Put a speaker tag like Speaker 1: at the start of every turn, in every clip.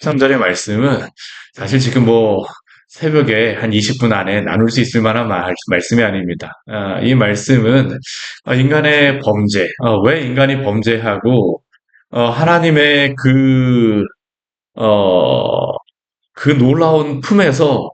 Speaker 1: 3절의 말씀은 사실 지금 뭐 새벽에 한 20분 안에 나눌 수 있을 만한 말씀이 아닙니다. 이 말씀은 인간의 범죄, 왜 인간이 범죄하고 하나님의 어, 그 놀라운 품에서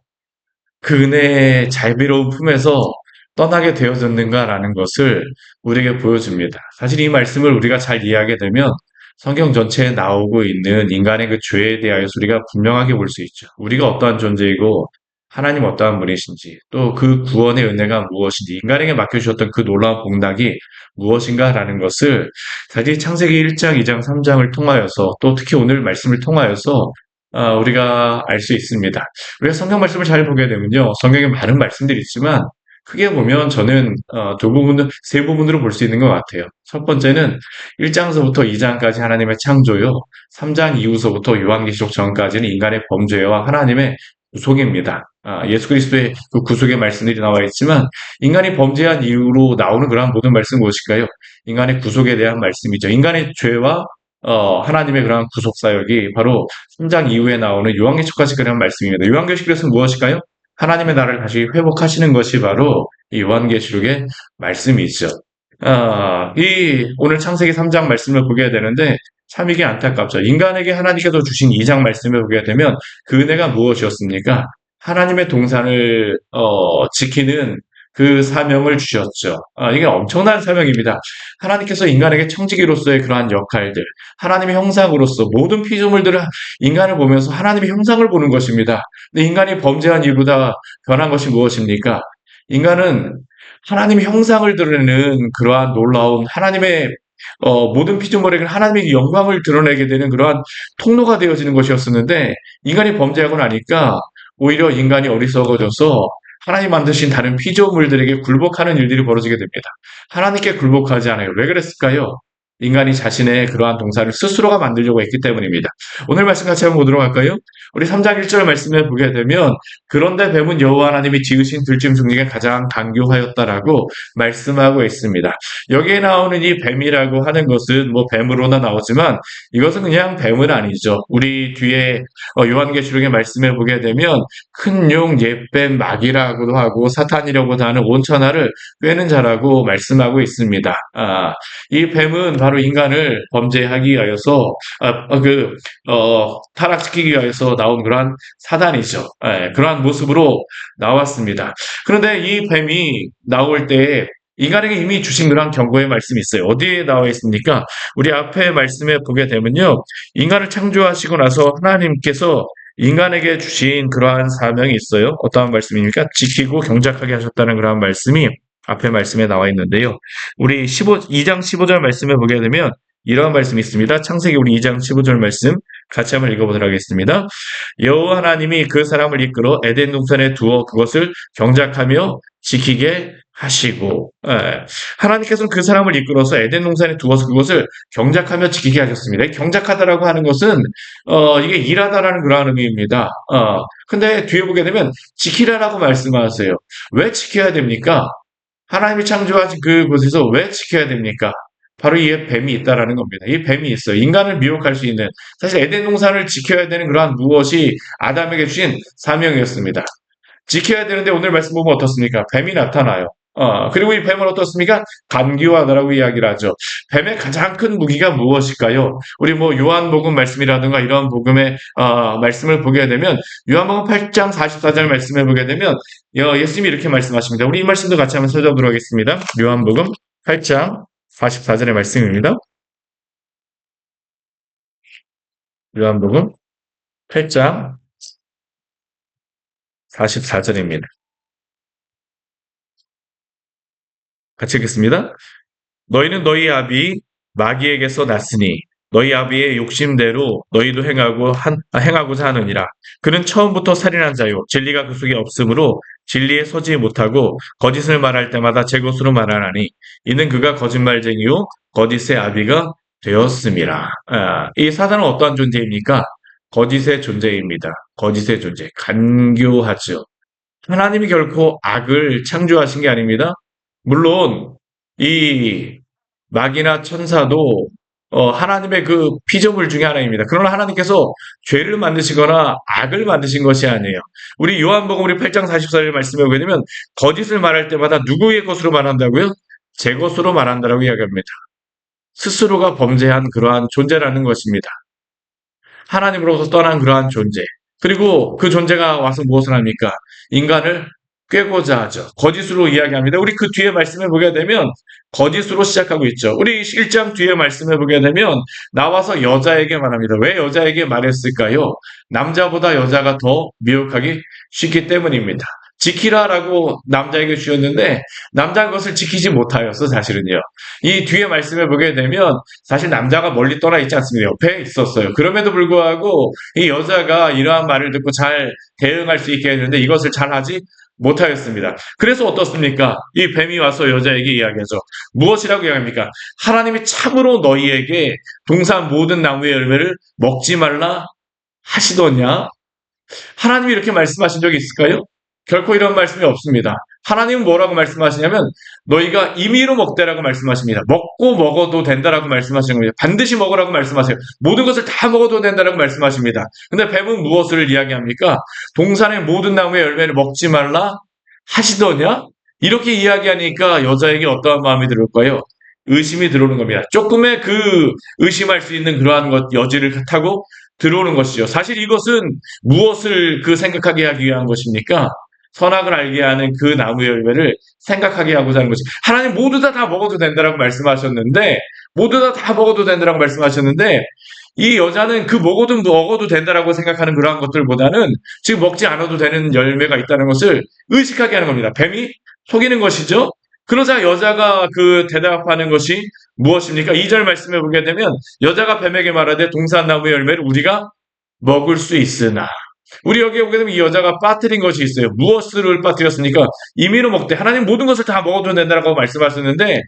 Speaker 1: 그 은혜의 자비로운 품에서 떠나게 되어졌는가라는 것을 우리에게 보여줍니다. 사실 이 말씀을 우리가 잘 이해하게 되면 성경 전체에 나오고 있는 인간의 그 죄에 대하여서 우리가 분명하게 볼 수 있죠. 우리가 어떠한 존재이고 하나님 어떠한 분이신지 또 그 구원의 은혜가 무엇인지 인간에게 맡겨주셨던 그 놀라운 복락이 무엇인가라는 것을 사실 창세기 1장, 2장, 3장을 통하여서 또 특히 오늘 말씀을 통하여서 우리가 알 수 있습니다. 우리가 성경 말씀을 잘 보게 되면요. 성경에 많은 말씀들이 있지만 크게 보면 저는 세 부분으로 볼 수 있는 것 같아요. 첫 번째는 1장서부터 2장까지 하나님의 창조요. 3장 이후서부터 요한계시록 전까지는 인간의 범죄와 하나님의 구속입니다. 예수 그리스도의 그 구속의 말씀들이 나와 있지만 인간이 범죄한 이후로 나오는 그러한 모든 말씀은 무엇일까요? 인간의 구속에 대한 말씀이죠. 인간의 죄와 하나님의 그러한 구속 사역이 바로 3장 이후에 나오는 요한계시록까지 그런 말씀입니다. 요한계시록에서는 무엇일까요? 하나님의 나라를 다시 회복하시는 것이 바로 이 요한계시록의 말씀이죠. 이 오늘 창세기 3장 말씀을 보게 되는데 참 이게 안타깝죠. 인간에게 하나님께서 주신 2장 말씀을 보게 되면 그 은혜가 무엇이었습니까? 하나님의 동산을 지키는 그 사명을 주셨죠. 이게 엄청난 사명입니다. 하나님께서 인간에게 청지기로서의 그러한 역할들, 하나님의 형상으로서 모든 피조물들을 인간을 보면서 하나님의 형상을 보는 것입니다. 근데 인간이 범죄한 이유보다 변한 것이 무엇입니까? 인간은 하나님의 형상을 드러내는 그러한 놀라운 하나님의 모든 피조물에게 하나님의 영광을 드러내게 되는 그러한 통로가 되어지는 것이었었는데 인간이 범죄하고 나니까 오히려 인간이 어리석어져서 하나님 만드신 다른 피조물들에게 굴복하는 일들이 벌어지게 됩니다. 하나님께 굴복하지 않아요. 왜 그랬을까요? 인간이 자신의 그러한 동산을 스스로가 만들려고 했기 때문입니다. 오늘 말씀 같이 한번 보도록 할까요? 우리 3장 1절 말씀을 보게 되면 그런데 뱀은 여호와 하나님이 지으신 들짐승 중에 가장 강교하였다라고 말씀하고 있습니다. 여기에 나오는 이 뱀이라고 하는 것은 뭐 뱀으로나 나오지만 이것은 그냥 뱀은 아니죠. 우리 뒤에 요한계시록의 말씀을 보게 되면 큰 용, 옛뱀, 마귀라고도 하고 사탄이라고도 하는 온천하를 꿰는 자라고 말씀하고 있습니다. 이 뱀은 바로 인간을 범죄하기 위하여서 타락시키기 위해서 나온 그러한 사단이죠. 그러한 모습으로 나왔습니다. 그런데 이 뱀이 나올 때 인간에게 이미 주신 그러한 경고의 말씀이 있어요. 어디에 나와 있습니까? 우리 앞에 말씀에 보게 되면요. 인간을 창조하시고 나서 하나님께서 인간에게 주신 그러한 사명이 있어요. 어떠한 말씀입니까? 지키고 경작하게 하셨다는 그러한 말씀이 앞에 말씀에 나와 있는데요. 우리 2장 15절 말씀에 보게 되면 이러한 말씀이 있습니다. 창세기 우리 2장 15절 말씀 같이 한번 읽어보도록 하겠습니다. 여호와 하나님이 그 사람을 이끌어 에덴 동산에 두어 그것을 경작하며 지키게 하시고 하나님께서는 그 사람을 이끌어서 에덴 동산에 두어서 그것을 경작하며 지키게 하셨습니다. 경작하다라고 하는 것은 이게 일하다라는 그런 의미입니다. 근데 뒤에 보게 되면 지키라라고 말씀하세요. 왜 지켜야 됩니까? 하나님이 창조하신 그곳에서 왜 지켜야 됩니까? 바로 이 뱀이 있다라는 겁니다. 이 뱀이 있어요. 인간을 미혹할 수 있는 사실 에덴 동산을 지켜야 되는 그러한 무엇이 아담에게 주신 사명이었습니다. 지켜야 되는데 오늘 말씀 보면 어떻습니까? 뱀이 나타나요. 그리고 이 뱀은 어떻습니까? 간교하다라고 이야기를 하죠. 뱀의 가장 큰 무기가 무엇일까요? 우리 뭐 요한복음 말씀이라든가 이런 복음의 말씀을 보게 되면 요한복음 8장 44절 말씀을 보게 되면 예수님이 이렇게 말씀하십니다. 우리 이 말씀도 같이 한번 찾아보도록 하겠습니다. 요한복음 8장 44절의 말씀입니다. 요한복음 8장 44절입니다. 같이 읽겠습니다. 너희는 너희 아비 마귀에게서 났으니 너희 아비의 욕심대로 너희도 행하고자 하느니라. 그는 처음부터 살인한 자요 진리가 그 속에 없으므로 진리에 서지 못하고 거짓을 말할 때마다 제 것으로 말하나니 이는 그가 거짓말쟁이요 거짓의 아비가 되었음이라. 이 사단은 어떠한 존재입니까? 거짓의 존재입니다. 거짓의 존재, 간교하죠. 하나님이 결코 악을 창조하신 게 아닙니다. 물론 이 마귀나 천사도 하나님의 그 피조물 중에 하나입니다. 그러나 하나님께서 죄를 만드시거나 악을 만드신 것이 아니에요. 우리 요한복음 우리 8장 44절 말씀에 보게 되면 거짓을 말할 때마다 누구의 것으로 말한다고요? 제 것으로 말한다라고 이야기합니다. 스스로가 범죄한 그러한 존재라는 것입니다. 하나님으로부터 떠난 그러한 존재. 그리고 그 존재가 와서 무엇을 합니까? 인간을 꾀고자 하죠. 거짓으로 이야기합니다. 우리 그 뒤에 말씀해 보게 되면 거짓으로 시작하고 있죠. 우리 1장 뒤에 말씀해 보게 되면 나와서 여자에게 말합니다. 왜 여자에게 말했을까요? 남자보다 여자가 더 미혹하기 쉽기 때문입니다. 지키라라고 남자에게 주었는데 남자가 그것을 지키지 못하였어 사실은요. 이 뒤에 말씀해 보게 되면 사실 남자가 멀리 떠나 있지 않습니다. 옆에 있었어요. 그럼에도 불구하고 이 여자가 이러한 말을 듣고 잘 대응할 수 있게 했는데 이것을 잘 하지 못하였습니다. 그래서 어떻습니까? 이 뱀이 와서 여자에게 이야기하죠. 무엇이라고 이야기합니까? 하나님이 참으로 너희에게 동산 모든 나무의 열매를 먹지 말라 하시더냐? 하나님이 이렇게 말씀하신 적이 있을까요? 결코 이런 말씀이 없습니다. 하나님은 뭐라고 말씀하시냐면 너희가 임의로 먹되라고 말씀하십니다. 먹고 먹어도 된다라고 말씀하시는 겁니다. 반드시 먹으라고 말씀하세요. 모든 것을 다 먹어도 된다라고 말씀하십니다. 근데 뱀은 무엇을 이야기합니까? 동산의 모든 나무의 열매를 먹지 말라 하시더냐? 이렇게 이야기하니까 여자에게 어떠한 마음이 들을까요? 의심이 들어오는 겁니다. 조금의 그 의심할 수 있는 그러한 것 여지를 타고 들어오는 것이죠. 사실 이것은 무엇을 그 생각하게 하기 위한 것입니까? 선악을 알게 하는 그 나무의 열매를 생각하게 하고자 하는 것이 하나님 모두 다 먹어도 된다라고 말씀하셨는데 모두 다 먹어도 된다라고 말씀하셨는데 이 여자는 그 먹어도 된다라고 생각하는 그러한 것들보다는 지금 먹지 않아도 되는 열매가 있다는 것을 의식하게 하는 겁니다. 뱀이 속이는 것이죠. 그러자 여자가 그 대답하는 것이 무엇입니까? 2절 말씀해 보게 되면 여자가 뱀에게 말하되 동산나무의 열매를 우리가 먹을 수 있으나 우리 여기에 보게 되면 이 여자가 빠뜨린 것이 있어요. 무엇을 빠뜨렸습니까? 임의로 먹되 하나님 모든 것을 다 먹어도 된다라고 말씀하셨는데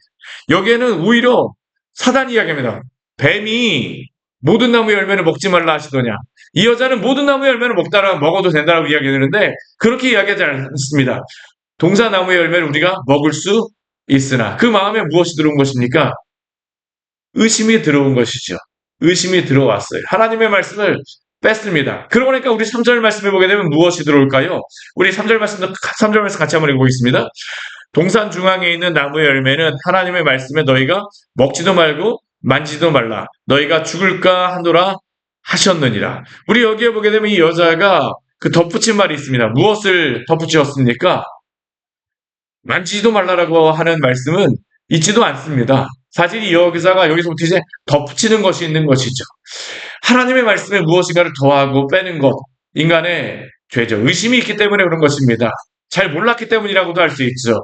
Speaker 1: 여기에는 오히려 사단이 이야기합니다. 뱀이 모든 나무 열매를 먹지 말라 하시더냐. 이 여자는 모든 나무 열매를 먹어도 된다라고 이야기하는데 그렇게 이야기하지 않습니다. 동사나무의 열매를 우리가 먹을 수 있으나 그 마음에 무엇이 들어온 것입니까? 의심이 들어온 것이죠. 의심이 들어왔어요. 하나님의 말씀을 뺐습니다. 그러고 보니까 우리 3절 말씀해 보게 되면 무엇이 들어올까요? 우리 3절 말씀 같이 한번 읽어보겠습니다. 동산 중앙에 있는 나무의 열매는 하나님의 말씀에 너희가 먹지도 말고 만지도 말라. 너희가 죽을까 하노라 하셨느니라. 우리 여기에 보게 되면 이 여자가 그 덧붙인 말이 있습니다. 무엇을 덧붙였습니까? 만지지도 말라라고 하는 말씀은 있지도 않습니다. 사실 이 여기서가 여기서부터 이제 덧붙이는 것이 있는 것이죠. 하나님의 말씀에 무엇인가를 더하고 빼는 것, 인간의 죄죠. 의심이 있기 때문에 그런 것입니다. 잘 몰랐기 때문이라고도 할 수 있죠.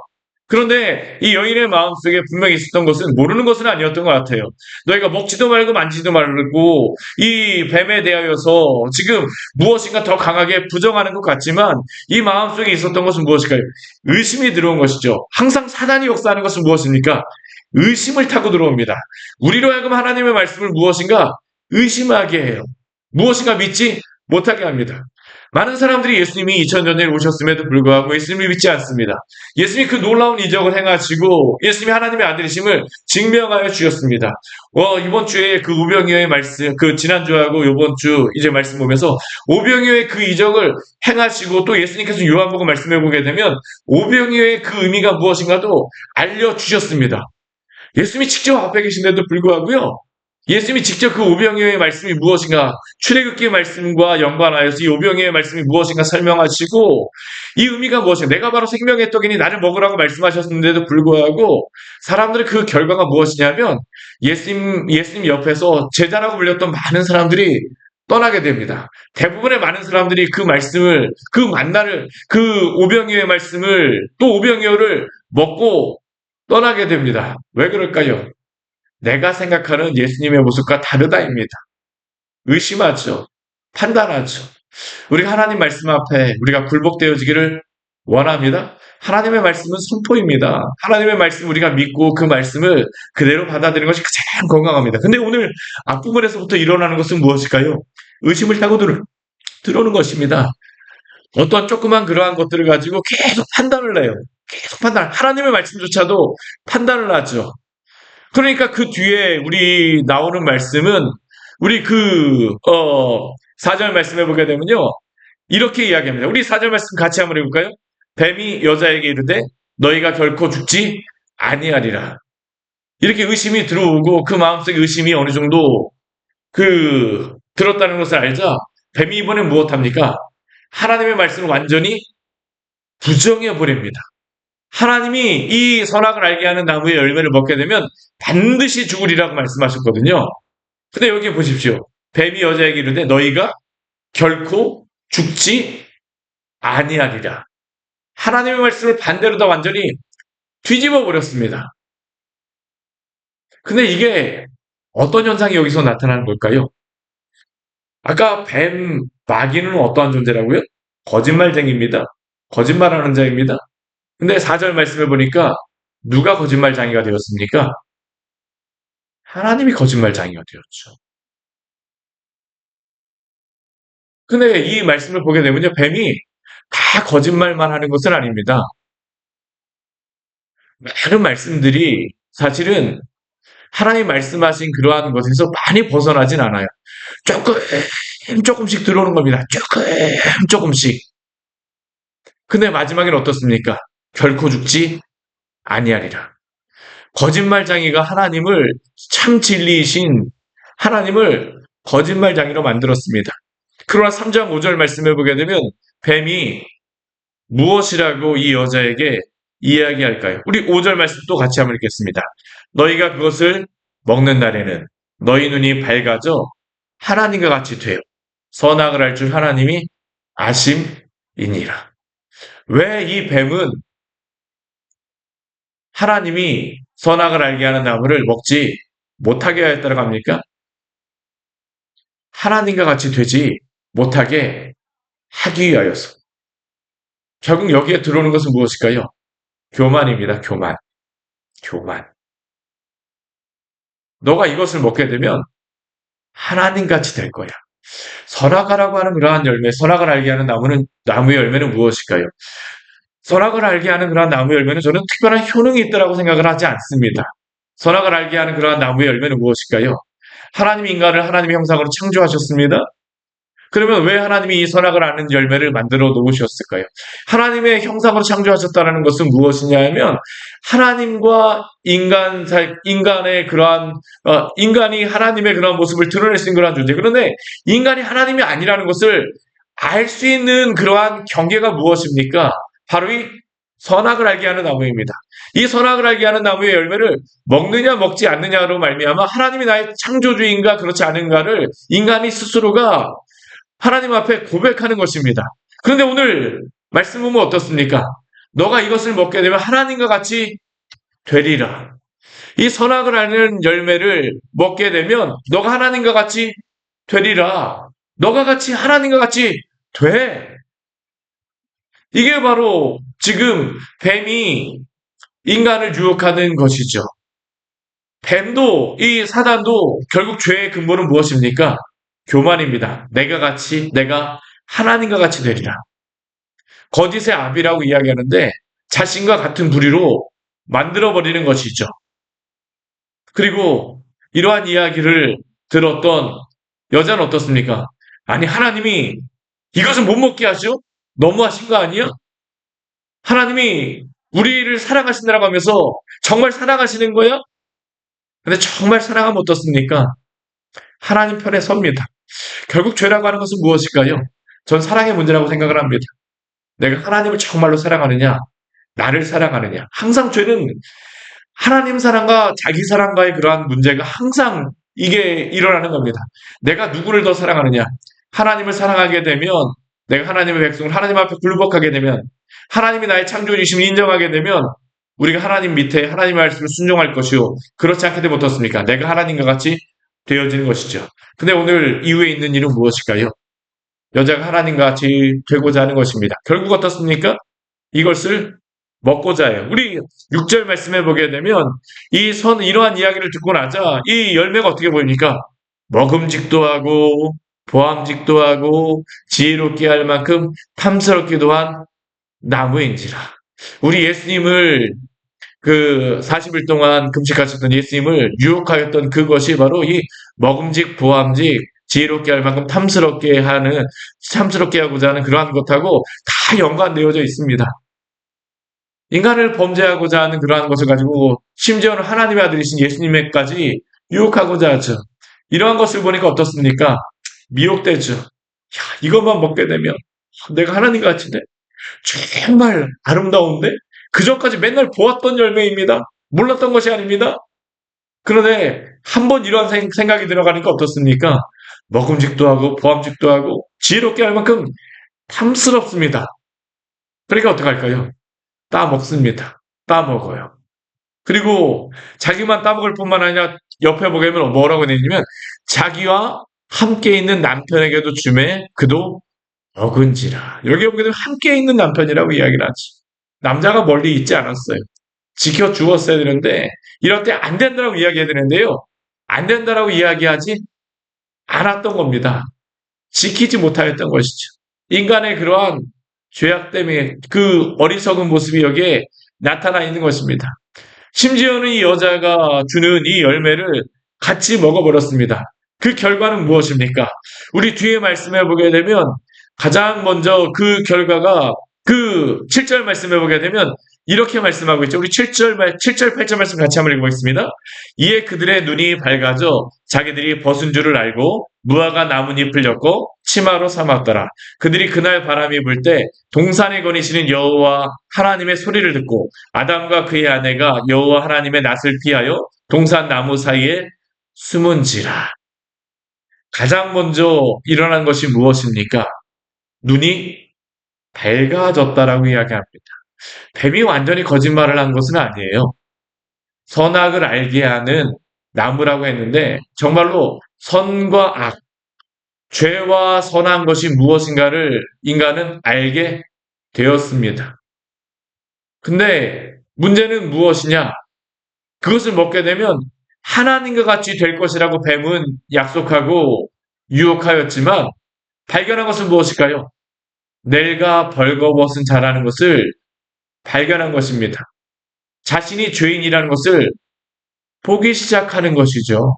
Speaker 1: 그런데 이 여인의 마음속에 분명히 있었던 것은 모르는 것은 아니었던 것 같아요. 너희가 먹지도 말고 만지지도 말고 이 뱀에 대하여서 지금 무엇인가 더 강하게 부정하는 것 같지만 이 마음속에 있었던 것은 무엇일까요? 의심이 들어온 것이죠. 항상 사단이 역사하는 것은 무엇입니까? 의심을 타고 들어옵니다. 우리로 하여금 하나님의 말씀을 무엇인가 의심하게 해요. 무엇인가 믿지 못하게 합니다. 많은 사람들이 예수님이 2000년 전에 오셨음에도 불구하고 예수님을 믿지 않습니다. 예수님이 그 놀라운 이적을 행하시고 예수님이 하나님의 아들이심을 증명하여 주셨습니다. 이번 주에 그 오병이어의 말씀, 그 지난주하고 이번 주 이제 말씀 보면서 오병이어의 그 이적을 행하시고 또 예수님께서 요한복음 말씀해 보게 되면 오병이어의 그 의미가 무엇인가도 알려주셨습니다. 예수님이 직접 앞에 계신데도 불구하고요. 예수님이 직접 그 오병이어의 말씀이 무엇인가 출애굽기의 말씀과 연관하여서 이 오병이어의 말씀이 무엇인가 설명하시고 이 의미가 무엇인가 내가 바로 생명의 떡이니 나를 먹으라고 말씀하셨는데도 불구하고 사람들의 그 결과가 무엇이냐면 예수님 옆에서 제자라고 불렸던 많은 사람들이 떠나게 됩니다. 대부분의 많은 사람들이 그 말씀을 그 만나를 그 오병이어의 말씀을 또 오병이어를 먹고 떠나게 됩니다. 왜 그럴까요? 내가 생각하는 예수님의 모습과 다르다입니다. 의심하죠. 판단하죠. 우리가 하나님 말씀 앞에 우리가 굴복되어지기를 원합니다. 하나님의 말씀은 선포입니다. 하나님의 말씀 우리가 믿고 그 말씀을 그대로 받아들이는 것이 가장 건강합니다. 근데 오늘 앞부분에서부터 일어나는 것은 무엇일까요? 의심을 타고 들어오는 것입니다. 어떠한 조그만 그러한 것들을 가지고 계속 판단을 해요. 계속 하나님의 말씀조차도 판단을 하죠. 그러니까 그 뒤에 우리 나오는 말씀은 우리 4절 말씀해 보게 되면요. 이렇게 이야기합니다. 우리 4절 말씀 같이 한번 해볼까요? 뱀이 여자에게 이르되 너희가 결코 죽지 아니하리라. 이렇게 의심이 들어오고 그 마음속에 의심이 어느 정도 들었다는 것을 알자 뱀이 이번에 무엇합니까? 하나님의 말씀을 완전히 부정해 버립니다. 하나님이 이 선악을 알게 하는 나무의 열매를 먹게 되면 반드시 죽으리라고 말씀하셨거든요. 근데 여기 보십시오. 뱀이 여자에게 이르되 너희가 결코 죽지 아니하리라. 하나님의 말씀을 반대로 다 완전히 뒤집어 버렸습니다. 근데 이게 어떤 현상이 여기서 나타나는 걸까요? 아까 뱀, 마귀는 어떠한 존재라고요? 거짓말쟁이입니다. 거짓말하는 자입니다. 근데 4절 말씀해 보니까 누가 거짓말장이가 되었습니까? 하나님이 거짓말장이가 되었죠. 근데 이 말씀을 보게 되면요, 뱀이 다 거짓말만 하는 것은 아닙니다. 많은 말씀들이 사실은 하나님 말씀하신 그러한 것에서 많이 벗어나진 않아요. 조금씩 들어오는 겁니다. 조금씩. 근데 마지막에는 어떻습니까? 결코 죽지 아니하리라. 거짓말장이가 하나님을 참 진리이신 하나님을 거짓말장이로 만들었습니다. 그러나 3장 5절 말씀해 보게 되면 뱀이 무엇이라고 이 여자에게 이야기할까요? 우리 5절 말씀 또 같이 한번 읽겠습니다. 너희가 그것을 먹는 날에는 너희 눈이 밝아져 하나님과 같이 되어 선악을 알 줄 하나님이 아심이니라. 왜 이 뱀은 하나님이 선악을 알게 하는 나무를 먹지 못하게 하였다고 합니까? 하나님과 같이 되지 못하게 하기 위하여서. 결국 여기에 들어오는 것은 무엇일까요? 교만입니다. 교만. 교만. 너가 이것을 먹게 되면 하나님같이 될 거야. 선악과라고 하는 그러한 열매, 선악을 알게 하는 나무의 열매는 무엇일까요? 선악을 알게 하는 그러한 나무의 열매는 저는 특별한 효능이 있다고 생각을 하지 않습니다. 선악을 알게 하는 그러한 나무의 열매는 무엇일까요? 하나님이 인간을 하나님의 형상으로 창조하셨습니다. 그러면 왜 하나님이 이 선악을 아는 열매를 만들어 놓으셨을까요? 하나님의 형상으로 창조하셨다는 것은 무엇이냐 하면 하나님과 인간의 그러한 인간이 하나님의 그러한 모습을 드러낼 수 있는 그러한 존재. 그런데 인간이 하나님이 아니라는 것을 알 수 있는 그러한 경계가 무엇입니까? 바로 이 선악을 알게 하는 나무입니다. 이 선악을 알게 하는 나무의 열매를 먹느냐 먹지 않느냐로 말미암아 하나님이 나의 창조주인가 그렇지 않은가를 인간이 스스로가 하나님 앞에 고백하는 것입니다. 그런데 오늘 말씀 보면 어떻습니까? 너가 이것을 먹게 되면 하나님과 같이 되리라. 이 선악을 아는 열매를 먹게 되면 너가 하나님과 같이 되리라. 너가 같이 하나님과 같이 돼. 이게 바로 지금 뱀이 인간을 유혹하는 것이죠. 뱀도 이 사단도 결국 죄의 근본은 무엇입니까? 교만입니다. 내가 하나님과 같이 되리라. 거짓의 압이라고 이야기하는데 자신과 같은 부리로 만들어버리는 것이죠. 그리고 이러한 이야기를 들었던 여자는 어떻습니까? 아니 하나님이 이것은 못 먹게 하죠? 너무하신 거 아니야? 하나님이 우리를 사랑하신다고 하면서 정말 사랑하시는 거야? 근데 정말 사랑하면 어떻습니까? 하나님 편에 섭니다. 결국 죄라고 하는 것은 무엇일까요? 전 사랑의 문제라고 생각을 합니다. 내가 하나님을 정말로 사랑하느냐, 나를 사랑하느냐. 항상 죄는 하나님 사랑과 자기 사랑과의 그러한 문제가 항상 이게 일어나는 겁니다. 내가 누구를 더 사랑하느냐. 하나님을 사랑하게 되면 내가 하나님의 백성을 하나님 앞에 굴복하게 되면 하나님이 나의 창조주심을 인정하게 되면 우리가 하나님 밑에 하나님의 말씀을 순종할 것이요. 그렇지 않게 되면 어떻습니까? 내가 하나님과 같이 되어지는 것이죠. 근데 오늘 이후에 있는 일은 무엇일까요? 여자가 하나님과 같이 되고자 하는 것입니다. 결국 어떻습니까? 이것을 먹고자 해요. 우리 6절 말씀해 보게 되면 이러한 이야기를 듣고 나자 이 열매가 어떻게 보입니까? 먹음직도 하고 보암직도 하고 지혜롭게 할 만큼 탐스럽기도 한 나무인지라. 우리 예수님을 그 40일 동안 금식하셨던 예수님을 유혹하였던 그것이 바로 이 먹음직 보암직 지혜롭게 할 만큼 탐스럽게 하고자 하는 그러한 것하고 다 연관되어져 있습니다. 인간을 범죄하고자 하는 그러한 것을 가지고 심지어는 하나님의 아들이신 예수님에까지 유혹하고자 하죠. 이러한 것을 보니까 어떻습니까? 미혹되죠. 야, 이것만 먹게 되면 내가 하나님 같은데 정말 아름다운데 그전까지 맨날 보았던 열매입니다. 몰랐던 것이 아닙니다. 그런데 한번 이런 생각이 들어가니까 어떻습니까? 먹음직도 하고 보암직도 하고 지혜롭게 할 만큼 탐스럽습니다. 그러니까 어떡할까요? 따먹습니다. 따먹어요. 그리고 자기만 따먹을 뿐만 아니라 옆에 보게 되면 뭐라고 되냐면 자기와 함께 있는 남편에게도 주매 그도 먹은지라. 여기 보게 되면 함께 있는 남편이라고 이야기를 하지. 남자가 멀리 있지 않았어요. 지켜주었어야 되는데 이럴 때 안 된다라고 이야기해야 되는데요. 안 된다라고 이야기하지 않았던 겁니다. 지키지 못하였던 것이죠. 인간의 그러한 죄악 때문에 그 어리석은 모습이 여기에 나타나 있는 것입니다. 심지어는 이 여자가 주는 이 열매를 같이 먹어버렸습니다. 그 결과는 무엇입니까? 우리 뒤에 말씀해 보게 되면 가장 먼저 그 결과가 그 7절 말씀해 보게 되면 이렇게 말씀하고 있죠. 우리 7절, 8절 말씀 같이 한번 읽어보겠습니다. 이에 그들의 눈이 밝아져 자기들이 벗은 줄을 알고 무화과 나뭇잎을 엮고 치마로 삼았더라. 그들이 그날 바람이 불 때 동산에 거니시는 여호와 하나님의 소리를 듣고 아담과 그의 아내가 여호와 하나님의 낯을 피하여 동산 나무 사이에 숨은지라. 가장 먼저 일어난 것이 무엇입니까? 눈이 밝아졌다라고 이야기합니다. 뱀이 완전히 거짓말을 한 것은 아니에요. 선악을 알게 하는 나무라고 했는데 정말로 선과 악, 죄와 선한 것이 무엇인가를 인간은 알게 되었습니다. 근데 문제는 무엇이냐? 그것을 먹게 되면 하나님과 같이 될 것이라고 뱀은 약속하고 유혹하였지만 발견한 것은 무엇일까요? 내가 벌거벗은 자라는 것을 발견한 것입니다. 자신이 죄인이라는 것을 보기 시작하는 것이죠.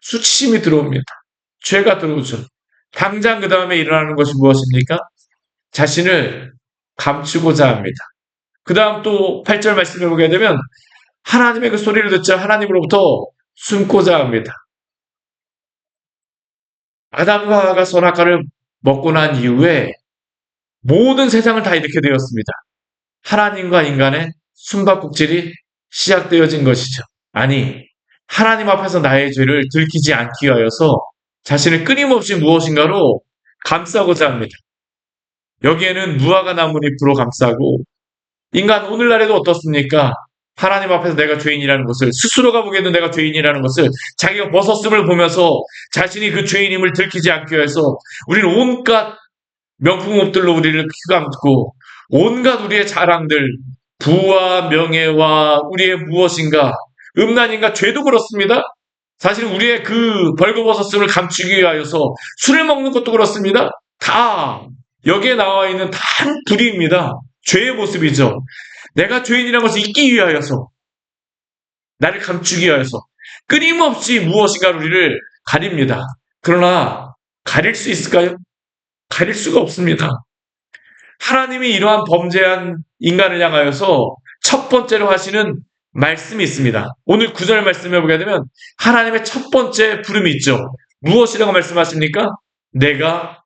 Speaker 1: 수치심이 들어옵니다. 죄가 들어오죠. 당장 그 다음에 일어나는 것이 무엇입니까? 자신을 감추고자 합니다. 그 다음 또 8절 말씀해 보게 되면 하나님의 그 소리를 듣자 하나님으로부터 숨고자 합니다. 아담과 하와가 선악과를 먹고 난 이후에 모든 세상을 다 잃게 되었습니다. 하나님과 인간의 숨바꼭질이 시작되어진 것이죠. 아니, 하나님 앞에서 나의 죄를 들키지 않기 위하여서 자신을 끊임없이 무엇인가로 감싸고자 합니다. 여기에는 무화과 나뭇잎으로 감싸고 인간 오늘날에도 어떻습니까? 하나님 앞에서 내가 죄인이라는 것을 스스로가 보기에도 내가 죄인이라는 것을 자기가 벗었음을 보면서 자신이 그 죄인임을 들키지 않기 위해서 우리는 온갖 명품업들로 우리를 휘감고 온갖 우리의 자랑들 부와 명예와 우리의 무엇인가 음란인가 죄도 그렇습니다. 사실 우리의 그 벌거벗었음을 감추기 위하여서 술을 먹는 것도 그렇습니다. 다 여기에 나와 있는 다 한 불의입니다. 죄의 모습이죠. 내가 죄인이라는 것을 잊기 위하여서 나를 감추기 위하여서 끊임없이 무엇인가 우리를 가립니다. 그러나 가릴 수 있을까요? 가릴 수가 없습니다. 하나님이 이러한 범죄한 인간을 향하여서 첫 번째로 하시는 말씀이 있습니다. 오늘 9절 말씀해 보게 되면 하나님의 첫 번째 부름이 있죠. 무엇이라고 말씀하십니까? 내가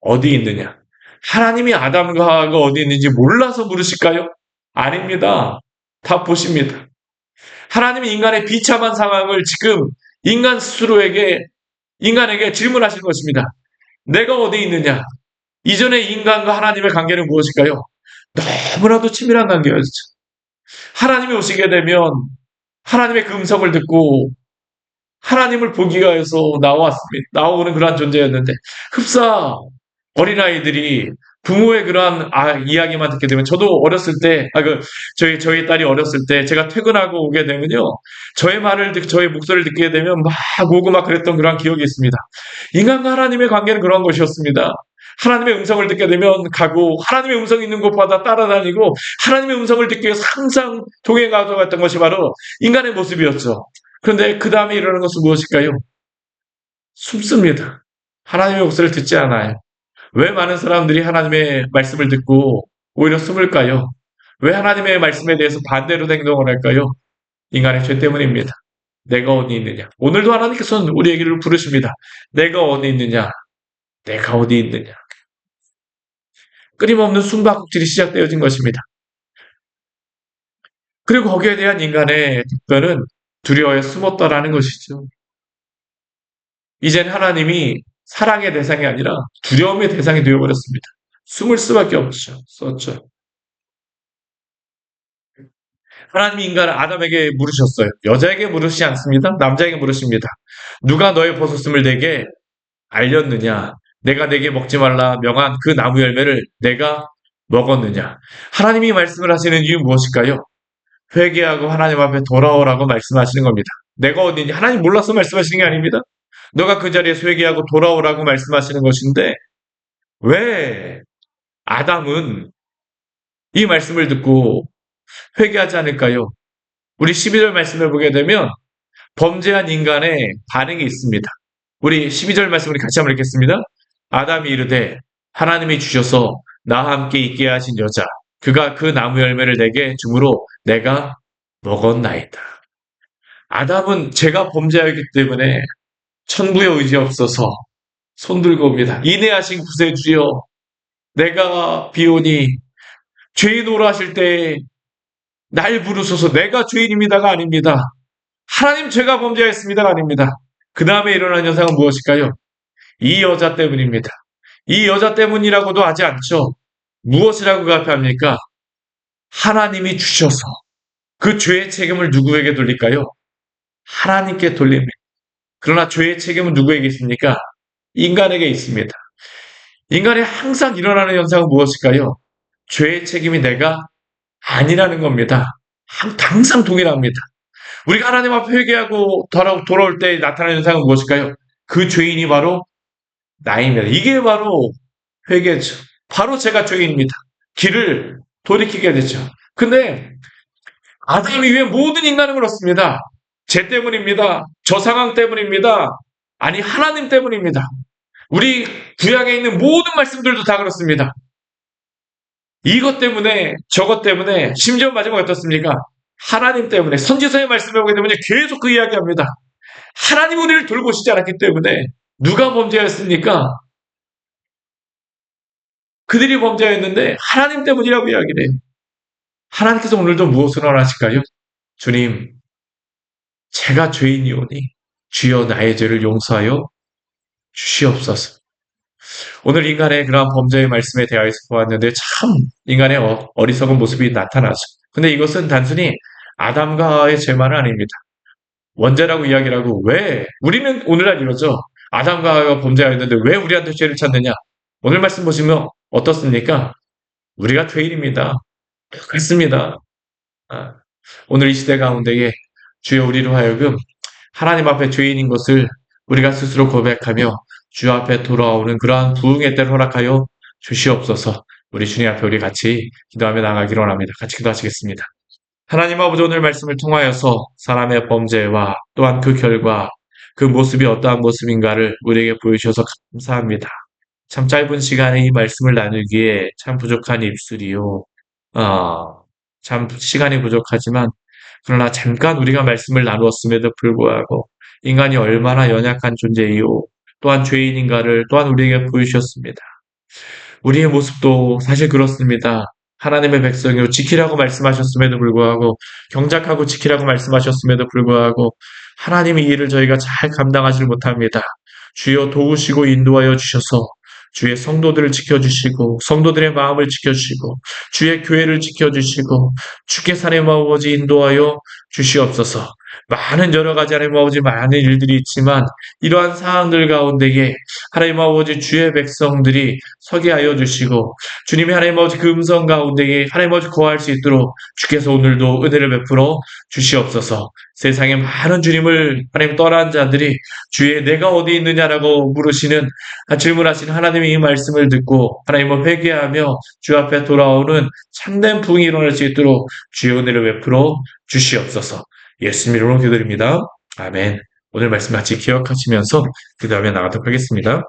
Speaker 1: 어디 있느냐? 하나님이 아담과 하와가 어디 있는지 몰라서 물으실까요? 아닙니다. 다 보십니다. 하나님이 인간의 비참한 상황을 지금 인간에게 질문하시는 것입니다. 내가 어디 있느냐? 이전의 인간과 하나님의 관계는 무엇일까요? 너무나도 치밀한 관계였죠. 하나님이 오시게 되면 하나님의 그 음성을 듣고 하나님을 보기 위해서 나오는 그러한 존재였는데 흡사 어린아이들이 부모의 그러한 이야기만 듣게 되면 저도 어렸을 때 저희 딸이 어렸을 때 제가 퇴근하고 오게 되면요 저의 목소리를 듣게 되면 막 오고 막 그랬던 그런 기억이 있습니다. 인간과 하나님의 관계는 그런 것이었습니다. 하나님의 음성을 듣게 되면 가고 하나님의 음성이 있는 곳마다 따라다니고 하나님의 음성을 듣기 위해서 항상 동행하고 갔던 것이 바로 인간의 모습이었죠. 그런데 그 다음에 일어나는 것은 무엇일까요? 숨습니다. 하나님의 목소리를 듣지 않아요. 왜 많은 사람들이 하나님의 말씀을 듣고 오히려 숨을까요? 왜 하나님의 말씀에 대해서 반대로 행동을 할까요? 인간의 죄 때문입니다. 내가 어디 있느냐? 오늘도 하나님께서는 우리에게를 부르십니다. 내가 어디 있느냐? 내가 어디 있느냐? 끊임없는 숨바꼭질이 시작되어진 것입니다. 그리고 거기에 대한 인간의 답변은 두려워에 숨었다라는 것이죠. 이젠 하나님이 사랑의 대상이 아니라 두려움의 대상이 되어버렸습니다. 숨을 수밖에 없었죠. 하나님이 인간을 아담에게 물으셨어요. 여자에게 물으시지 않습니다. 남자에게 물으십니다. 누가 너의 버섯음을 내게 알렸느냐? 내가 내게 먹지 말라 명한 그 나무 열매를 내가 먹었느냐? 하나님이 말씀을 하시는 이유는 무엇일까요? 회개하고 하나님 앞에 돌아오라고 말씀하시는 겁니다. 내가 어디니? 하나님 몰라서 말씀하시는 게 아닙니다. 너가 그 자리에서 회개하고 돌아오라고 말씀하시는 것인데 왜 아담은 이 말씀을 듣고 회개하지 않을까요? 우리 12절 말씀을 보게 되면 범죄한 인간의 반응이 있습니다. 우리 12절 말씀 우리 같이 한번 읽겠습니다. 아담이 이르되 하나님이 주셔서 나와 함께 있게 하신 여자 그가 그 나무 열매를 내게 주므로 내가 먹었나이다. 아담은 제가 범죄하였기 때문에 천부의 의지 없어서 손 들고 옵니다. 인내하신 구세주여 내가 비오니 죄인으로 하실 때 날 부르소서 내가 죄인입니다가 아닙니다. 하나님 제가 범죄했습니다가 아닙니다. 그 다음에 일어난 현상은 무엇일까요? 이 여자 때문입니다. 이 여자 때문이라고도 하지 않죠. 무엇이라고 답합니까? 하나님이 주셔서 그 죄의 책임을 누구에게 돌릴까요? 하나님께 돌립니다. 그러나 죄의 책임은 누구에게 있습니까? 인간에게 있습니다. 인간이 항상 일어나는 현상은 무엇일까요? 죄의 책임이 내가 아니라는 겁니다. 항상 동일합니다. 우리가 하나님 앞에 회개하고 돌아올 때 나타나는 현상은 무엇일까요? 그 죄인이 바로 나입니다. 이게 바로 회개죠. 바로 제가 죄인입니다. 길을 돌이키게 되죠. 근데 아담이 왜 모든 인간은 그렇습니다. 죄 때문입니다. 저 상황 때문입니다. 아니 하나님 때문입니다. 우리 구약에 있는 모든 말씀들도 다 그렇습니다. 이것 때문에 저것 때문에 심지어 마지막에 어떻습니까? 하나님 때문에 선지서의 말씀을 보게 되면 계속 그 이야기합니다. 하나님 우리를 돌보시지 않았기 때문에 누가 범죄했습니까? 그들이 범죄했는데 하나님 때문이라고 이야기를 해요. 하나님께서 오늘도 무엇을 원하실까요? 주님, 제가 죄인이오니 주여 나의 죄를 용서하여 주시옵소서. 오늘 인간의 그러한 범죄의 말씀에 대하여서 보았는데 참 인간의 어리석은 모습이 나타나죠. 근데 이것은 단순히 아담과 하와의 죄만은 아닙니다. 원죄라고 이야기를 하고 왜 우리는 오늘날 이러죠. 아담과 하와가 범죄하였는데 왜 우리한테 죄를 찾느냐. 오늘 말씀 보시면 어떻습니까? 우리가 죄인입니다. 그렇습니다. 오늘 이 시대 가운데에 주여 우리로 하여금 하나님 앞에 죄인인 것을 우리가 스스로 고백하며 주 앞에 돌아오는 그러한 부흥의 때를 허락하여 주시옵소서. 우리 주님 앞에 우리 같이 기도하며 나가기를 원합니다. 같이 기도하시겠습니다. 하나님 아버지 오늘 말씀을 통하여서 사람의 범죄와 또한 그 결과 그 모습이 어떠한 모습인가를 우리에게 보여주셔서 감사합니다. 참 짧은 시간에 이 말씀을 나누기에 참 부족한 입술이요. 참 시간이 부족하지만 그러나 잠깐 우리가 말씀을 나누었음에도 불구하고 인간이 얼마나 연약한 존재이요. 또한 죄인인가를 또한 우리에게 보여주셨습니다. 우리의 모습도 사실 그렇습니다. 하나님의 백성이요 지키라고 말씀하셨음에도 불구하고 경작하고 지키라고 말씀하셨음에도 불구하고 하나님의 일을 저희가 잘 감당하지 못합니다. 주여 도우시고 인도하여 주셔서 주의 성도들을 지켜주시고 성도들의 마음을 지켜주시고 주의 교회를 지켜주시고 주께 산의 아버지 인도하여 주시옵소서. 많은 여러 가지 하나님 아버지 많은 일들이 있지만 이러한 상황들 가운데에 하나님 아버지 주의 백성들이 서게 하여 주시고 주님의 하나님 아버지 그 음성 가운데에 하나님 아버지 거할 수 있도록 주께서 오늘도 은혜를 베풀어 주시옵소서. 세상에 많은 주님을 하나님 떠난 자들이 주의 내가 어디 있느냐라고 물으시는 질문하시는 하나님의 이 말씀을 듣고 하나님을 회개하며 주 앞에 돌아오는 참된 부흥이 일어날 수 있도록 주의 은혜를 베풀어 주시옵소서. 예수님 이름으로 기도드립니다. 아멘. 오늘 말씀 같이 기억하시면서 기도하며 나가도록 하겠습니다.